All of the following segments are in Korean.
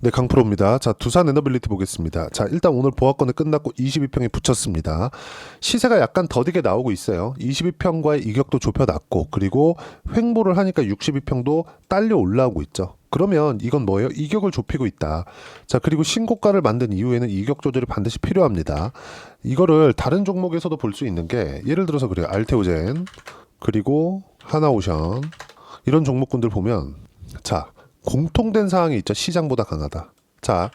네, 강프로입니다. 자, 두산 에너빌리티 보겠습니다. 자, 일단 오늘 보합권은 끝났고 22평이 붙였습니다. 시세가 약간 더디게 나오고 있어요. 22평과의 이격도 좁혀놨고, 그리고 횡보를 하니까 62평도 딸려 올라오고 있죠. 그러면 이건 뭐예요? 이격을 좁히고 있다. 자, 그리고 신고가를 만든 이후에는 이격 조절이 반드시 필요합니다. 이거를 다른 종목에서도 볼 수 있는 게, 예를 들어서 그래요. 알테오젠, 그리고 하나오션, 이런 종목군들 보면, 자, 공통된 사항이 있죠. 시장보다 강하다. 자,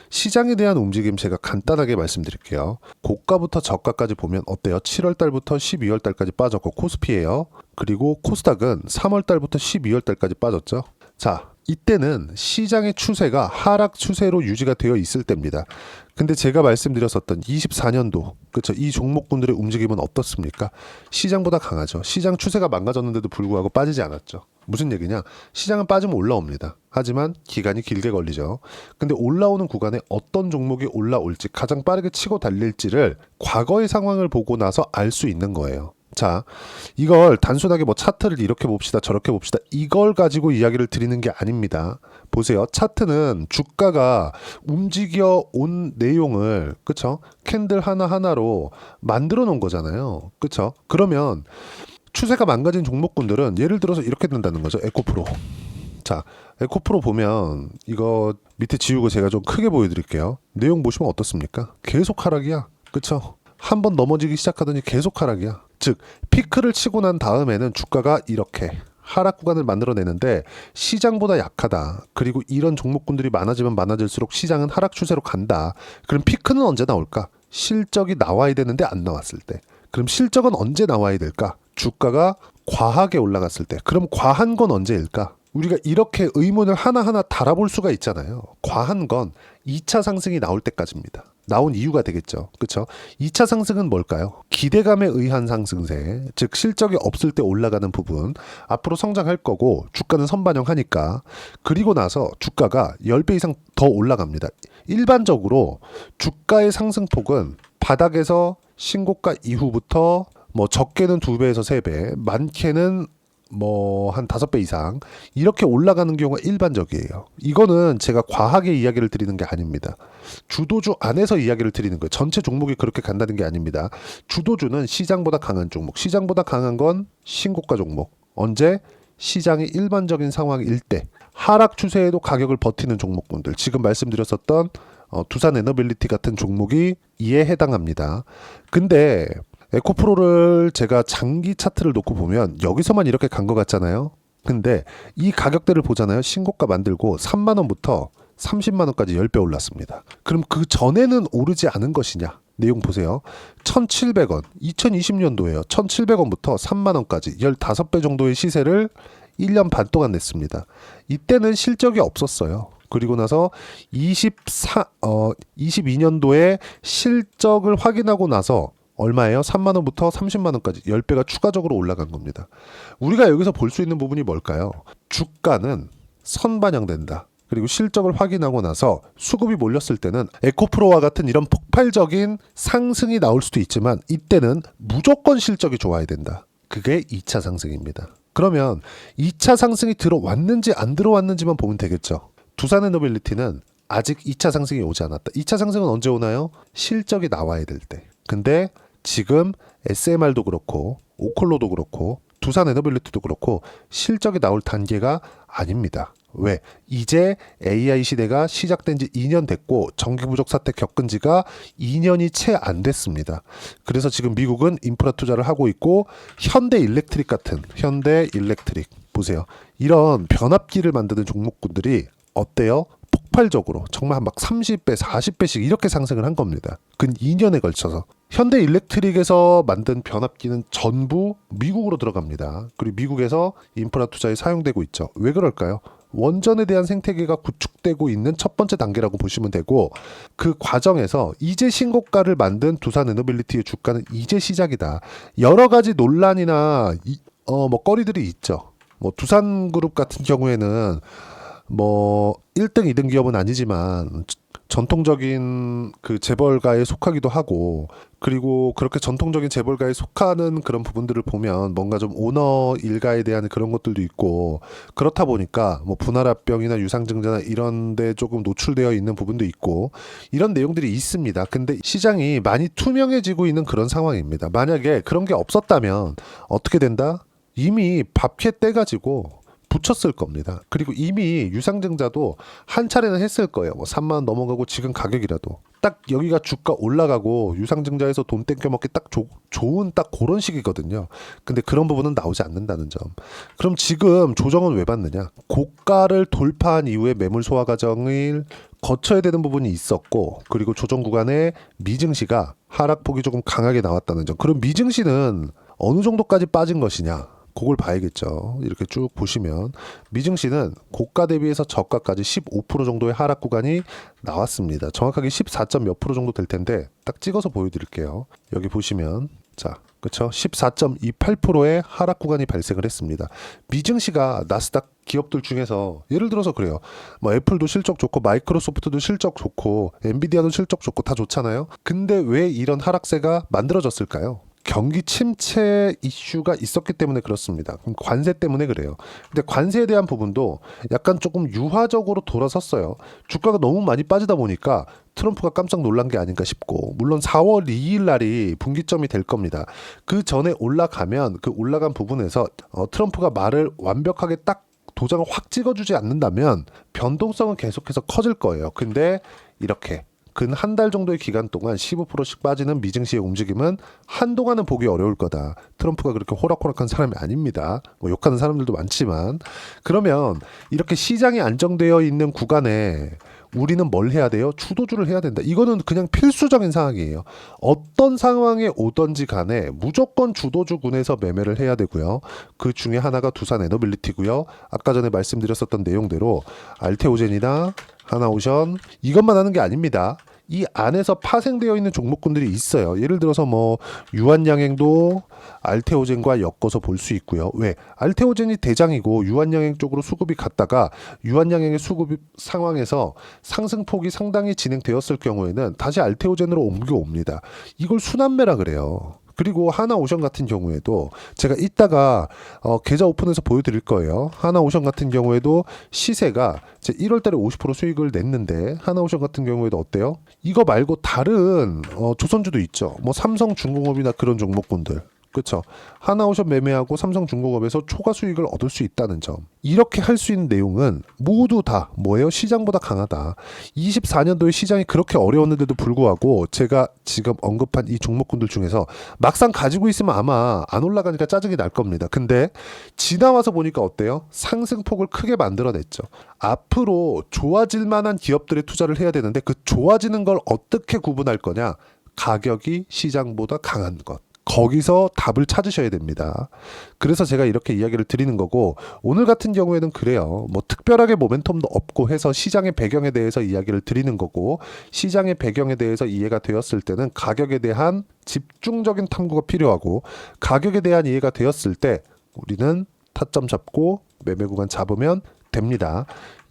시장에 대한 움직임 제가 간단하게 말씀드릴게요. 고가부터 저가까지 보면 어때요? 7월 달부터 12월 달까지 빠졌고 코스피예요. 그리고 코스닥은 3월 달부터 12월 달까지 빠졌죠. 자, 이때는 시장의 추세가 하락 추세로 유지가 되어 있을 때입니다. 근데 제가 말씀드렸었던 24년도, 그렇죠? 이 종목군들의 움직임은 어떻습니까? 시장보다 강하죠. 시장 추세가 망가졌는데도 불구하고 빠지지 않았죠. 무슨 얘기냐? 시장은 빠지면 올라옵니다. 하지만 기간이 길게 걸리죠. 근데 올라오는 구간에 어떤 종목이 올라올지, 가장 빠르게 치고 달릴지를 과거의 상황을 보고 나서 알 수 있는 거예요. 자, 이걸 단순하게 뭐 차트를 이렇게 봅시다, 저렇게 봅시다, 이걸 가지고 이야기를 드리는 게 아닙니다. 보세요. 차트는 주가가 움직여 온 내용을, 그쵸? 캔들 하나하나로 만들어 놓은 거잖아요. 그쵸? 그러면 추세가 망가진 종목군들은 예를 들어서 이렇게 된다는 거죠. 에코프로. 자, 에코프로 보면 이거 밑에 지우고 제가 좀 크게 보여드릴게요. 내용 보시면 어떻습니까? 계속 하락이야. 그쵸? 한 번 넘어지기 시작하더니 계속 하락이야. 즉, 피크를 치고 난 다음에는 주가가 이렇게 하락 구간을 만들어내는데 시장보다 약하다. 그리고 이런 종목군들이 많아지면 많아질수록 시장은 하락 추세로 간다. 그럼 피크는 언제 나올까? 실적이 나와야 되는데 안 나왔을 때. 그럼 실적은 언제 나와야 될까? 주가가 과하게 올라갔을 때. 그럼 과한 건 언제일까? 우리가 이렇게 의문을 하나하나 달아볼 수가 있잖아요. 과한 건 2차 상승이 나올 때까지입니다. 나온 이유가 되겠죠. 그렇죠? 2차 상승은 뭘까요? 기대감에 의한 상승세, 즉 실적이 없을 때 올라가는 부분, 앞으로 성장할 거고 주가는 선반영하니까. 그리고 나서 주가가 10배 이상 더 올라갑니다. 일반적으로 주가의 상승폭은 바닥에서 신고가 이후부터 뭐 적게는 2배에서 3배, 많게는 뭐 한 5배 이상 이렇게 올라가는 경우가 일반적이에요. 이거는 제가 과하게 이야기를 드리는 게 아닙니다. 주도주 안에서 이야기를 드리는 거예요. 전체 종목이 그렇게 간다는 게 아닙니다. 주도주는 시장보다 강한 종목, 시장보다 강한 건 신고가 종목. 언제? 시장이 일반적인 상황일 때, 하락 추세에도 가격을 버티는 종목군들, 지금 말씀드렸었던 두산 에너빌리티 같은 종목이 이에 해당합니다. 근데 에코프로를 제가 장기 차트를 놓고 보면 여기서만 이렇게 간 것 같잖아요. 근데 이 가격대를 보잖아요. 신고가 만들고 3만 원부터 30만 원까지 10배 올랐습니다. 그럼 그 전에는 오르지 않은 것이냐? 내용 보세요. 1,700원, 2020년도에요. 1,700원부터 3만 원까지 15배 정도의 시세를 1년 반 동안 냈습니다. 이때는 실적이 없었어요. 그리고 나서 22년도에 실적을 확인하고 나서 얼마예요? 3만 원부터 30만 원까지 10배가 추가적으로 올라간 겁니다. 우리가 여기서 볼 수 있는 부분이 뭘까요? 주가는 선반영된다. 그리고 실적을 확인하고 나서 수급이 몰렸을 때는 에코프로와 같은 이런 폭발적인 상승이 나올 수도 있지만 이때는 무조건 실적이 좋아야 된다. 그게 2차 상승입니다. 그러면 2차 상승이 들어왔는지 안 들어왔는지만 보면 되겠죠. 두산에너빌리티는 아직 2차 상승이 오지 않았다. 2차 상승은 언제 오나요? 실적이 나와야 될 때. 근데 지금 SMR도 그렇고 오컬로도 그렇고 두산에너빌리티도 그렇고 실적이 나올 단계가 아닙니다. 왜? 이제 AI 시대가 시작된 지 2년 됐고 전기 부족 사태 겪은 지가 2년이 채 안 됐습니다. 그래서 지금 미국은 인프라 투자를 하고 있고 현대 일렉트릭 같은 현대 일렉트릭 보세요. 이런 변압기를 만드는 종목군들이 어때요? 폭발적으로 정말 막 30배, 40배씩 이렇게 상승을 한 겁니다. 근 2년에 걸쳐서. 현대 일렉트릭에서 만든 변압기는 전부 미국으로 들어갑니다. 그리고 미국에서 인프라 투자에 사용되고 있죠. 왜 그럴까요? 원전에 대한 생태계가 구축되고 있는 첫 번째 단계라고 보시면 되고, 그 과정에서 이제 신고가를 만든 두산에너빌리티의 주가는 이제 시작이다. 여러 가지 논란이나 뭐 거리들이 있죠. 뭐 두산그룹 같은 경우에는 뭐 1등, 2등 기업은 아니지만 전통적인 그 재벌가에 속하기도 하고, 그리고 그렇게 전통적인 재벌가에 속하는 그런 부분들을 보면 뭔가 좀 오너 일가에 대한 그런 것들도 있고, 그렇다 보니까 뭐 분할합병이나 유상증자나 이런 데 조금 노출되어 있는 부분도 있고, 이런 내용들이 있습니다. 근데 시장이 많이 투명해지고 있는 그런 상황입니다. 만약에 그런 게 없었다면 어떻게 된다? 이미 밥캐 떼가지고 붙였을 겁니다. 그리고 이미 유상증자도 한 차례는 했을 거예요. 뭐 3만 원 넘어가고 지금 가격이라도 딱 여기가 주가 올라가고 유상증자에서 돈 땡겨 먹기 딱 좋은 딱 그런 시기거든요. 근데 그런 부분은 나오지 않는다는 점. 그럼 지금 조정은 왜 받느냐? 고가를 돌파한 이후에 매물 소화 과정을 거쳐야 되는 부분이 있었고, 그리고 조정 구간에 미증시가 하락폭이 조금 강하게 나왔다는 점. 그럼 미증시는 어느 정도까지 빠진 것이냐? 그걸 봐야겠죠. 이렇게 쭉 보시면 미증시는 고가 대비해서 저가까지 15% 정도의 하락 구간이 나왔습니다. 정확하게 14점 몇 프로 정도 될 텐데 딱 찍어서 보여드릴게요. 여기 보시면 자, 그렇죠? 14.28%의 하락 구간이 발생을 했습니다. 미증시가 나스닥 기업들 중에서 예를 들어서 그래요. 뭐 애플도 실적 좋고 마이크로소프트도 실적 좋고 엔비디아도 실적 좋고 다 좋잖아요. 근데 왜 이런 하락세가 만들어졌을까요? 경기 침체 이슈가 있었기 때문에 그렇습니다. 그럼 관세 때문에 그래요. 근데 관세에 대한 부분도 약간 조금 유화적으로 돌아섰어요. 주가가 너무 많이 빠지다 보니까 트럼프가 깜짝 놀란 게 아닌가 싶고, 물론 4월 2일 날이 분기점이 될 겁니다. 그 전에 올라가면 그 올라간 부분에서 트럼프가 말을 완벽하게 딱 도장을 확 찍어주지 않는다면 변동성은 계속해서 커질 거예요. 근데 이렇게 근 한 달 정도의 기간 동안 15%씩 빠지는 미증시의 움직임은 한동안은 보기 어려울 거다. 트럼프가 그렇게 호락호락한 사람이 아닙니다. 뭐 욕하는 사람들도 많지만, 그러면 이렇게 시장이 안정되어 있는 구간에 우리는 뭘 해야 돼요? 주도주를 해야 된다. 이거는 그냥 필수적인 상황이에요. 어떤 상황에 오던지 간에 무조건 주도주군에서 매매를 해야 되고요. 그 중에 하나가 두산 에너빌리티고요. 아까 전에 말씀드렸었던 내용대로 알테오젠이나 하나오션 이것만 하는 게 아닙니다. 이 안에서 파생되어 있는 종목군들이 있어요. 예를 들어서 뭐 유한양행도 알테오젠과 엮어서 볼 수 있고요. 왜? 알테오젠이 대장이고 유한양행 쪽으로 수급이 갔다가 유한양행의 수급 상황에서 상승폭이 상당히 진행되었을 경우에는 다시 알테오젠으로 옮겨옵니다. 이걸 순환매라 그래요. 그리고 하나오션 같은 경우에도 제가 이따가 계좌 오픈해서 보여드릴 거예요. 하나오션 같은 경우에도 시세가 제 1월달에 50% 수익을 냈는데, 하나오션 같은 경우에도 어때요? 이거 말고 다른 조선주도 있죠. 뭐 삼성중공업이나 그런 종목군들. 그렇죠. 하나오션 매매하고 삼성중공업에서 초과 수익을 얻을 수 있다는 점. 이렇게 할 수 있는 내용은 모두 다 뭐예요? 시장보다 강하다. 24년도에 시장이 그렇게 어려웠는데도 불구하고 제가 지금 언급한 이 종목군들 중에서 막상 가지고 있으면 아마 안 올라가니까 짜증이 날 겁니다. 근데 지나와서 보니까 어때요? 상승폭을 크게 만들어냈죠. 앞으로 좋아질 만한 기업들에 투자를 해야 되는데 그 좋아지는 걸 어떻게 구분할 거냐? 가격이 시장보다 강한 것. 거기서 답을 찾으셔야 됩니다. 그래서 제가 이렇게 이야기를 드리는 거고, 오늘 같은 경우에는 그래요. 뭐 특별하게 모멘텀도 없고 해서 시장의 배경에 대해서 이야기를 드리는 거고, 시장의 배경에 대해서 이해가 되었을 때는 가격에 대한 집중적인 탐구가 필요하고, 가격에 대한 이해가 되었을 때 우리는 타점 잡고 매매 구간 잡으면 됩니다.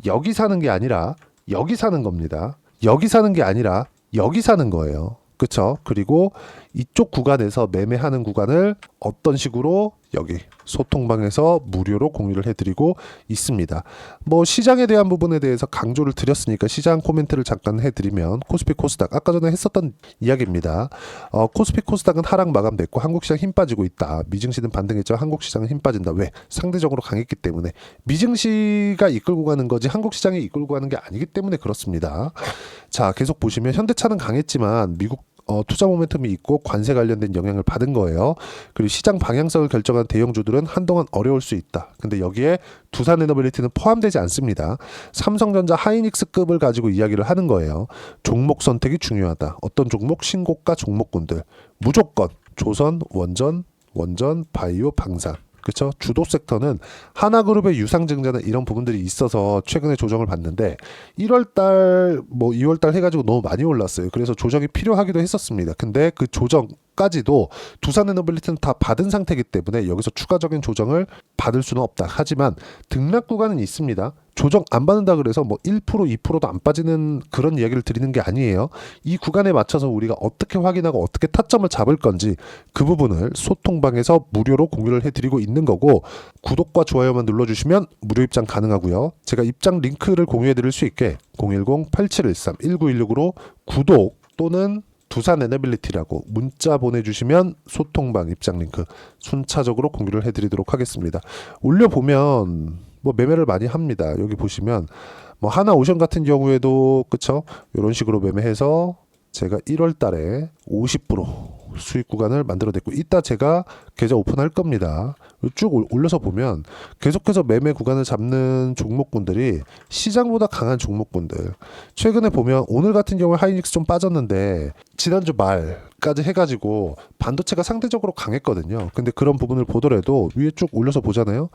여기 사는 게 아니라 여기 사는 겁니다. 여기 사는 게 아니라 여기 사는 거예요. 그렇죠? 그리고 이쪽 구간에서 매매하는 구간을 어떤 식으로 여기 소통방에서 무료로 공유를 해드리고 있습니다. 뭐 시장에 대한 부분에 대해서 강조를 드렸으니까 시장 코멘트를 잠깐 해드리면, 코스피 코스닥 아까 전에 했었던 이야기입니다. 코스피 코스닥은 하락 마감됐고 한국시장 힘 빠지고 있다. 미증시는 반등했죠. 한국시장은 힘 빠진다. 왜? 상대적으로 강했기 때문에. 미증시가 이끌고 가는 거지 한국시장이 이끌고 가는 게 아니기 때문에 그렇습니다. 자, 계속 보시면 현대차는 강했지만 미국 투자 모멘텀이 있고 관세 관련된 영향을 받은 거예요. 그리고 시장 방향성을 결정한 대형주들은 한동안 어려울 수 있다. 근데 여기에 두산 에너빌리티는 포함되지 않습니다. 삼성전자 하이닉스급을 가지고 이야기를 하는 거예요. 종목 선택이 중요하다. 어떤 종목? 신고가 종목군들. 무조건 조선, 원전, 바이오, 방산. 그렇죠? 주도 섹터는 하나그룹의 유상증자는 이런 부분들이 있어서 최근에 조정을 받는데 1월달 뭐 2월달 해가지고 너무 많이 올랐어요. 그래서 조정이 필요하기도 했었습니다. 근데 그 조정 종목까지도 두산에너빌리티는 다 받은 상태이기 때문에 여기서 추가적인 조정을 받을 수는 없다. 하지만 등락 구간은 있습니다. 조정 안 받는다 그래서 뭐 1%, 2%도 안 빠지는 그런 이야기를 드리는 게 아니에요. 이 구간에 맞춰서 우리가 어떻게 확인하고 어떻게 타점을 잡을 건지 그 부분을 소통방에서 무료로 공유를 해드리고 있는 거고, 구독과 좋아요만 눌러주시면 무료 입장 가능하고요. 제가 입장 링크를 공유해드릴 수 있게 010-8713-1916으로 구독 또는 두산에너빌리티라고 문자 보내주시면 소통방 입장 링크 순차적으로 공유를 해드리도록 하겠습니다. 올려보면 뭐 매매를 많이 합니다. 여기 보시면 뭐 하나오션 같은 경우에도 그쵸? 이런 식으로 매매해서 제가 1월 달에 50% 수익 구간을 만들어냈고, 이따 제가 계좌 오픈할 겁니다. 쭉 올려서 보면 계속해서 매매 구간을 잡는 종목군들이 시장보다 강한 종목군들, 최근에 보면 오늘 같은 경우에 하이닉스 좀 빠졌는데 지난주 말까지 해가지고 반도체가 상대적으로 강했거든요. 근데 그런 부분을 보더라도 위에 쭉 올려서 보잖아요.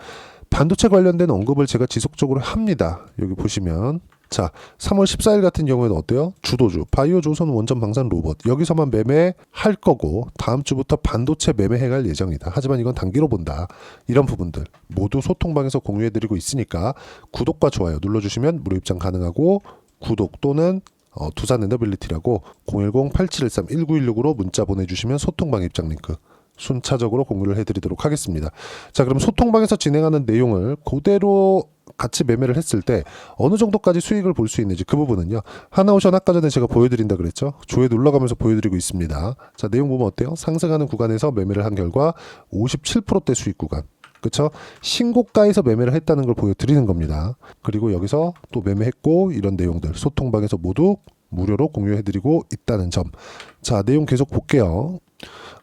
반도체 관련된 언급을 제가 지속적으로 합니다. 여기 보시면 자, 3월 14일 같은 경우에는 어때요? 주도주 바이오조선 원전 방산 로봇 여기서만 매매할 거고 다음 주부터 반도체 매매해갈 예정이다. 하지만 이건 단기로 본다. 이런 부분들 모두 소통방에서 공유해드리고 있으니까 구독과 좋아요 눌러주시면 무료 입장 가능하고, 구독 또는 두산에너빌리티라고 010-8713-1916으로 문자 보내주시면 소통방 입장 링크 순차적으로 공유를 해드리도록 하겠습니다. 자, 그럼 소통방에서 진행하는 내용을 그대로 같이 매매를 했을 때 어느 정도까지 수익을 볼 수 있는지 그 부분은요, 하나오션 아까 전에 제가 보여드린다 그랬죠. 조회 눌러가면서 보여드리고 있습니다. 자, 내용 보면 어때요? 상승하는 구간에서 매매를 한 결과 57%대 수익 구간, 그쵸? 신고가에서 매매를 했다는 걸 보여드리는 겁니다. 그리고 여기서 또 매매했고 이런 내용들 소통방에서 모두 무료로 공유해드리고 있다는 점. 자, 내용 계속 볼게요.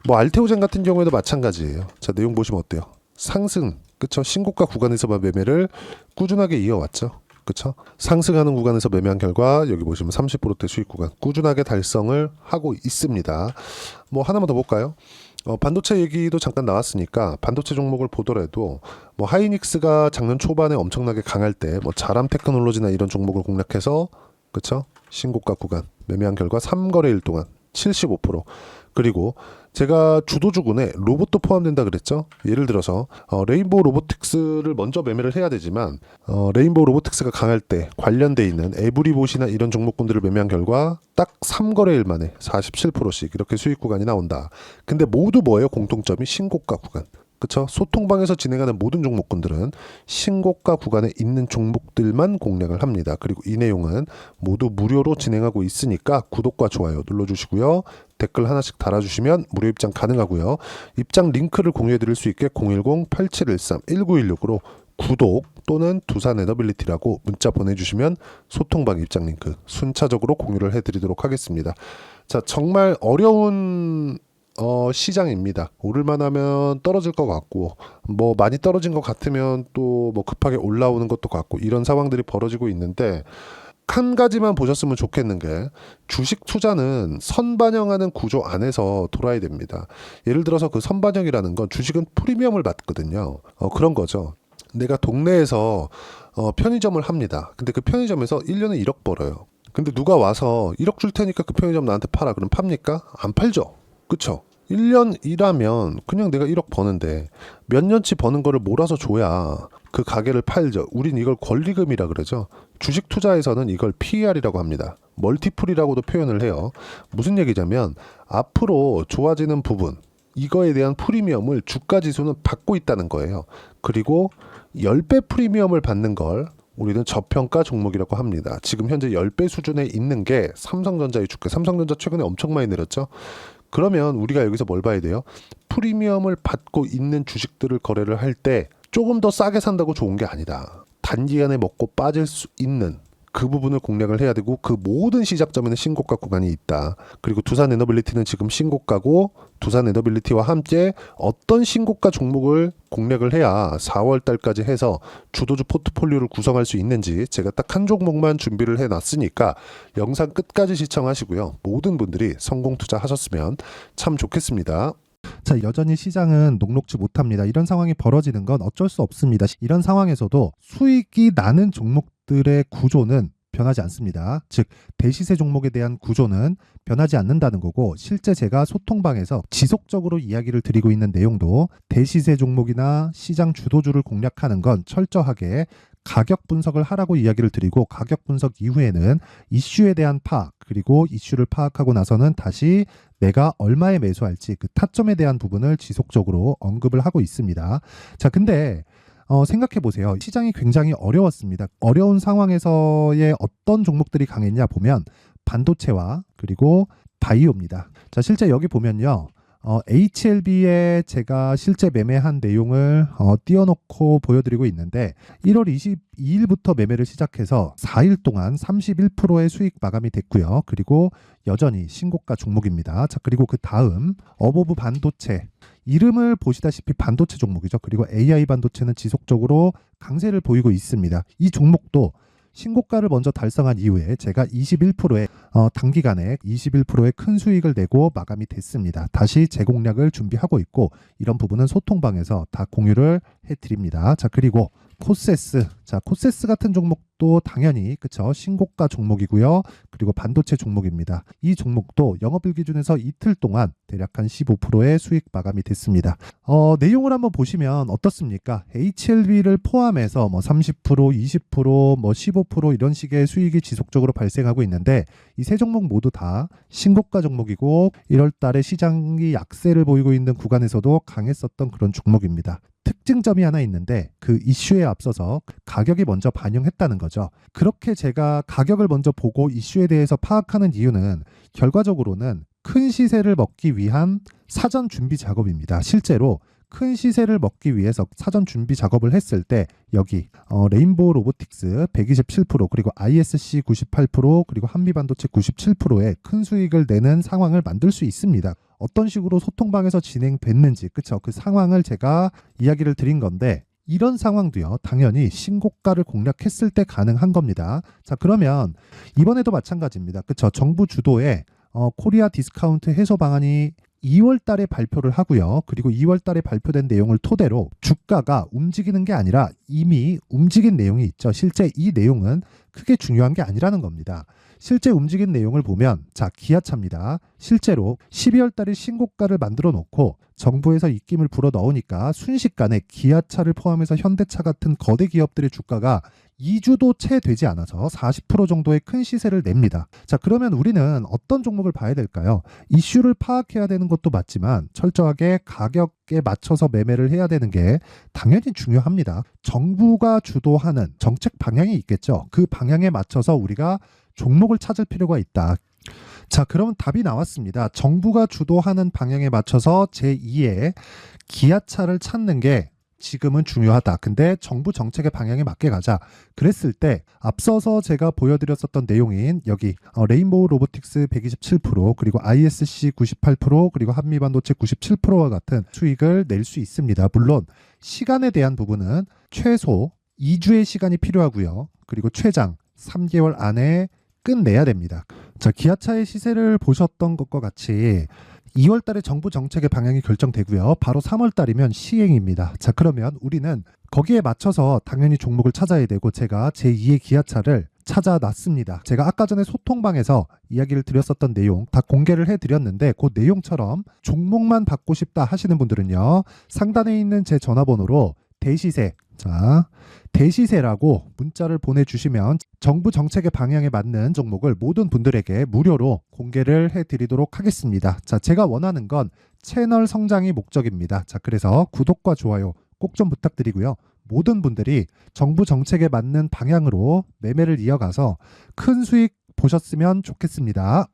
뭐 알테오젠 같은 경우에도 마찬가지예요. 자, 내용 보시면 어때요? 상승, 그쵸? 신고가 구간에서만 매매를 꾸준하게 이어왔죠. 그쵸? 상승하는 구간에서 매매한 결과 여기 보시면 30%대 수익 구간 꾸준하게 달성을 하고 있습니다. 뭐 하나만 더 볼까요? 반도체 얘기도 잠깐 나왔으니까 반도체 종목을 보더라도 뭐 하이닉스가 작년 초반에 엄청나게 강할 때 뭐 자람 테크놀로지나 이런 종목을 공략해서 그쵸? 신고가 구간 매매한 결과 3거래일 동안 75%. 그리고 제가 주도주군에 로봇도 포함된다 그랬죠. 예를 들어서 레인보우 로보틱스를 먼저 매매를 해야 되지만 레인보우 로보틱스가 강할 때 관련돼 있는 에브리봇이나 이런 종목군들을 매매한 결과 딱 3거래일 만에 47%씩 이렇게 수익 구간이 나온다. 근데 모두 뭐예요? 공통점이 신고가 구간. 그쵸? 소통방에서 진행하는 모든 종목군들은 신고가 구간에 있는 종목들만 공략을 합니다. 그리고 이 내용은 모두 무료로 진행하고 있으니까 구독과 좋아요 눌러주시고요. 댓글 하나씩 달아주시면 무료 입장 가능하고요. 입장 링크를 공유해드릴 수 있게 010-8713-1916으로 구독 또는 두산에너빌리티라고 문자 보내주시면 소통방 입장 링크 순차적으로 공유를 해드리도록 하겠습니다. 자, 정말 어려운 시장입니다. 오를만 하면 떨어질 것 같고 뭐 많이 떨어진 것 같으면 또 뭐 급하게 올라오는 것도 같고 이런 상황들이 벌어지고 있는데, 한 가지만 보셨으면 좋겠는 게 주식 투자는 선반영하는 구조 안에서 돌아야 됩니다. 예를 들어서 그 선반영이라는 건 주식은 프리미엄을 받거든요. 그런 거죠. 내가 동네에서 편의점을 합니다. 근데 그 편의점에서 1년에 1억 벌어요. 근데 누가 와서 1억 줄 테니까 그 편의점 나한테 팔아. 그럼 팝니까? 안 팔죠. 그쵸? 1년 일하면 그냥 내가 1억 버는데 몇 년치 버는 거를 몰아서 줘야 그 가게를 팔죠. 우린 이걸 권리금이라 그러죠. 주식 투자에서는 이걸 PER이라고 합니다. 멀티플이라고도 표현을 해요. 무슨 얘기냐면 앞으로 좋아지는 부분, 이거에 대한 프리미엄을 주가 지수는 받고 있다는 거예요. 그리고 10배 프리미엄을 받는 걸 우리는 저평가 종목이라고 합니다. 지금 현재 10배 수준에 있는 게 삼성전자의 주가. 삼성전자 최근에 엄청 많이 내렸죠. 그러면 우리가 여기서 뭘 봐야 돼요? 프리미엄을 받고 있는 주식들을 거래를 할 때 조금 더 싸게 산다고 좋은 게 아니다. 단기간에 먹고 빠질 수 있는 그 부분을 공략을 해야 되고, 그 모든 시작점에는 신고가 구간이 있다. 그리고 두산에너빌리티는 지금 신고가고, 두산에너빌리티와 함께 어떤 신고가 종목을 공략을 해야 4월 달까지 해서 주도주 포트폴리오를 구성할 수 있는지 제가 딱 한 종목만 준비를 해놨으니까 영상 끝까지 시청하시고요. 모든 분들이 성공 투자하셨으면 참 좋겠습니다. 자, 여전히 시장은 녹록지 못합니다. 이런 상황이 벌어지는 건 어쩔 수 없습니다. 이런 상황에서도 수익이 나는 종목들의 구조는 변하지 않습니다. 즉 대시세 종목에 대한 구조는 변하지 않는다는 거고, 실제 제가 소통방에서 지속적으로 이야기를 드리고 있는 내용도 대시세 종목이나 시장 주도주를 공략하는 건 철저하게 가격 분석을 하라고 이야기를 드리고, 가격 분석 이후에는 이슈에 대한 파악, 그리고 이슈를 파악하고 나서는 다시 내가 얼마에 매수할지 그 타점에 대한 부분을 지속적으로 언급을 하고 있습니다. 자, 근데 생각해 보세요. 시장이 굉장히 어려웠습니다. 어려운 상황에서의 어떤 종목들이 강했냐 보면 반도체와 그리고 바이오입니다. 자, 실제 여기 보면요. HLB에 제가 실제 매매한 내용을 띄워놓고 보여드리고 있는데, 1월 22일부터 매매를 시작해서 4일 동안 31%의 수익 마감이 됐고요. 그리고 여전히 신고가 종목입니다. 자, 그리고 그 다음 어보브 반도체, 이름을 보시다시피 반도체 종목이죠. 그리고 AI 반도체는 지속적으로 강세를 보이고 있습니다. 이 종목도 신고가를 먼저 달성한 이후에 제가 21%의 단기간에 21%의 큰 수익을 내고 마감이 됐습니다. 다시 재공략을 준비하고 있고, 이런 부분은 소통방에서 다 공유를 해드립니다. 자, 그리고 코세스. 자, 코세스 같은 종목도 당연히 그쵸, 신고가 종목이고요. 그리고 반도체 종목입니다. 이 종목도 영업일 기준에서 이틀 동안 대략 한 15%의 수익 마감이 됐습니다. 내용을 한번 보시면 어떻습니까? HLB를 포함해서 뭐 30%, 20%, 뭐 15% 이런 식의 수익이 지속적으로 발생하고 있는데, 이 세 종목 모두 다 신고가 종목이고 1월 달에 시장이 약세를 보이고 있는 구간에서도 강했었던 그런 종목입니다. 특징점이 하나 있는데, 그 이슈에 앞서서 가격이 먼저 반영했다는 거죠. 그렇게 제가 가격을 먼저 보고 이슈에 대해서 파악하는 이유는 결과적으로는 큰 시세를 먹기 위한 사전 준비 작업입니다. 실제로 큰 시세를 먹기 위해서 사전 준비 작업을 했을 때 여기 레인보우 로보틱스 127%, 그리고 ISC 98%, 그리고 한미반도체 97%의 큰 수익을 내는 상황을 만들 수 있습니다. 어떤 식으로 소통방에서 진행됐는지, 그쵸? 그 상황을 제가 이야기를 드린 건데, 이런 상황도요, 당연히 신고가를 공략했을 때 가능한 겁니다. 자, 그러면 이번에도 마찬가지입니다. 그쵸? 정부 주도의 코리아 디스카운트 해소 방안이 2월 달에 발표를 하고요. 그리고 2월 달에 발표된 내용을 토대로 주가가 움직이는 게 아니라 이미 움직인 내용이 있죠. 실제 이 내용은 크게 중요한 게 아니라는 겁니다. 실제 움직인 내용을 보면, 자, 기아차입니다. 실제로 12월 달에 신고가를 만들어 놓고 정부에서 입김을 불어 넣으니까 순식간에 기아차를 포함해서 현대차 같은 거대 기업들의 주가가 2주도 채 되지 않아서 40% 정도의 큰 시세를 냅니다. 자, 그러면 우리는 어떤 종목을 봐야 될까요? 이슈를 파악해야 되는 것도 맞지만 철저하게 가격에 맞춰서 매매를 해야 되는 게 당연히 중요합니다. 정부가 주도하는 정책 방향이 있겠죠. 그 방향에 맞춰서 우리가 종목을 찾을 필요가 있다. 자, 그러면 답이 나왔습니다. 정부가 주도하는 방향에 맞춰서 제2의 기아차를 찾는 게 지금은 중요하다. 근데 정부 정책의 방향에 맞게 가자. 그랬을 때 앞서서 제가 보여드렸었던 내용인 여기 레인보우 로보틱스 127%, 그리고 ISC 98%, 그리고 한미반도체 97%와 같은 수익을 낼 수 있습니다. 물론 시간에 대한 부분은 최소 2주의 시간이 필요하고요. 그리고 최장 3개월 안에 끝내야 됩니다. 자, 기아차의 시세를 보셨던 것과 같이 2월 달에 정부 정책의 방향이 결정되고요. 바로 3월 달이면 시행입니다. 자, 그러면 우리는 거기에 맞춰서 당연히 종목을 찾아야 되고, 제가 제2의 기아차를 찾아놨습니다. 제가 아까 전에 소통방에서 이야기를 드렸었던 내용 다 공개를 해드렸는데, 그 내용처럼 종목만 받고 싶다 하시는 분들은요, 상단에 있는 제 전화번호로 대시세, 자, 대시세라고 문자를 보내주시면 정부 정책의 방향에 맞는 종목을 모든 분들에게 무료로 공개를 해드리도록 하겠습니다. 자, 제가 원하는 건 채널 성장이 목적입니다. 자, 그래서 구독과 좋아요 꼭 좀 부탁드리고요. 모든 분들이 정부 정책에 맞는 방향으로 매매를 이어가서 큰 수익 보셨으면 좋겠습니다.